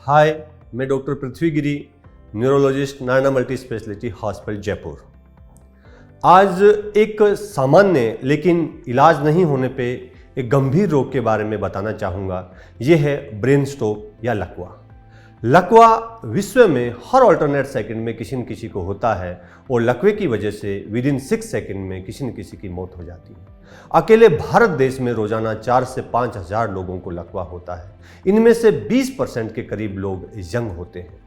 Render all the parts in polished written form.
हाय, मैं doctor Prithvigiri, neurologist, Narayana multi speciality hospital Jaipur. आज एक सामान्य लेकिन इलाज नहीं होने पे एक गंभीर रोग के बारे में बताना चाहूँगा। ये है ब्रेन स्ट्रोक या लकवा। लकवा विश्व में हर अल्टरनेट सेकंड में किसी न किसी को होता है और लकवे की वजह से विदिन 6 सेकंड में किसी न किसी की मौत हो जाती है। अकेले भारत देश में रोजाना 4 से 5 हज़ार लोगों को लकवा होता है। इनमें से 20% के करीब लोग यंग होते हैं।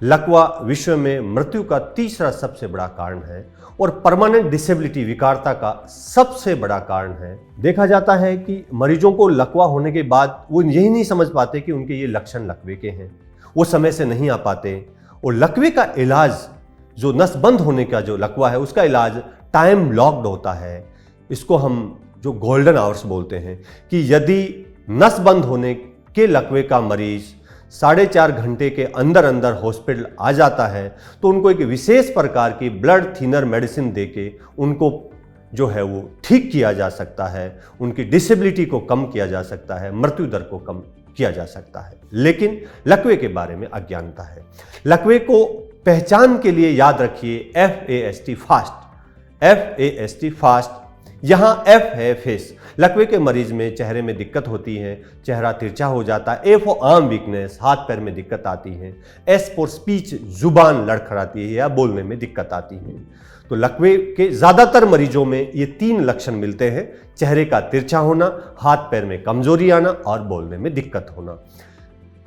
लकवा विश्व में मृत्यु का तीसरा सबसे बड़ा कारण है और परमानेंट डिसेबिलिटी विकारता का सबसे बड़ा कारण है। देखा जाता है कि मरीजों को लकवा होने के बाद वो यही नहीं समझ पाते कि उनके ये लक्षण लकवे के हैं, वो समय से नहीं आ पाते। और लकवे का इलाज, जो नसबंद होने का जो लकवा है उसका इलाज टाइम लॉक्ड होता है। इसको हम जो गोल्डन आवर्स बोलते हैं कि यदि नसबंद होने के लकवे का मरीज 4.5 घंटे के अंदर अंदर हॉस्पिटल आ जाता है तो उनको एक विशेष प्रकार की ब्लड थिनर मेडिसिन देके उनको जो है वो ठीक किया जा सकता है, उनकी डिसेबिलिटी को कम किया जा सकता है, मृत्यु दर को कम किया जा सकता है। लेकिन लकवे के बारे में अज्ञानता है। लकवे को पहचान के लिए याद रखिए FAST फास्ट। FAST fast. यहाँ F है फेस। लकवे के मरीज में चेहरे में दिक्कत होती है, चेहरा तिरछा हो जाता है। A फॉर आर्म वीकनेस, हाथ पैर में दिक्कत आती है। S फॉर स्पीच, जुबान लड़खड़ाती है या बोलने में दिक्कत आती है। तो लकवे के ज्यादातर मरीजों में ये 3 लक्षण मिलते हैं: चेहरे का तिरछा होना, हाथ पैर में कमजोरी आना और बोलने में दिक्कत होना।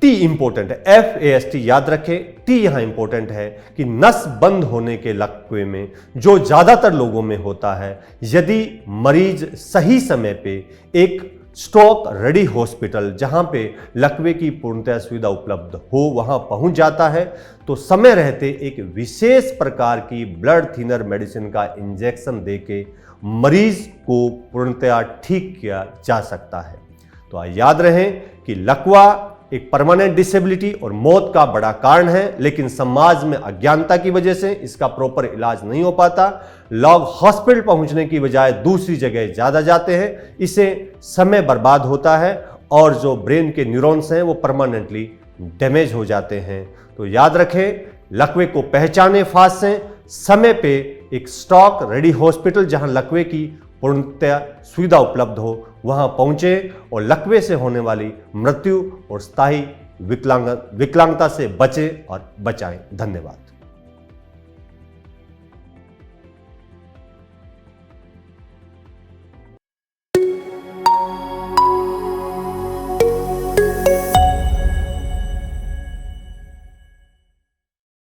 T इंपॉर्टेंट है, FAST याद रखें। T यहां इंपॉर्टेंट है कि नस बंद होने के लकवे में जो ज्यादातर लोगों में होता है, यदि मरीज सही समय पे एक स्ट्रोक रेडी हॉस्पिटल जहां पे लकवे की पूर्णतः सुविधा उपलब्ध हो वहां पहुंच जाता है तो समय रहते एक विशेष प्रकार की ब्लड थिनर मेडिसिन का इंजेक्शन देके मरीज को पूर्णतः ठीक किया जा सकता है। तो याद रहे कि लकवा एक परमानेंट डिसेबिलिटी और मौत का बड़ा कारण है, लेकिन समाज में अज्ञानता की वजह से इसका प्रॉपर इलाज नहीं हो पाता। लोग हॉस्पिटल पहुंचने की बजाय दूसरी जगह ज्यादा जाते हैं, इससे समय बर्बाद होता है और जो ब्रेन के न्यूरॉन्स हैं वो परमानेंटली डैमेज हो जाते हैं। तो याद रखें, लकवे को पहचाने फास्ट से, समय पे एक स्टॉक रेडी हॉस्पिटल जहां लकवे की पूर्णतः सुविधा उपलब्ध हो वहां पहुंचे और लकवे से होने वाली मृत्यु और स्थायी विकलांगता से बचे और बचाएं। धन्यवाद।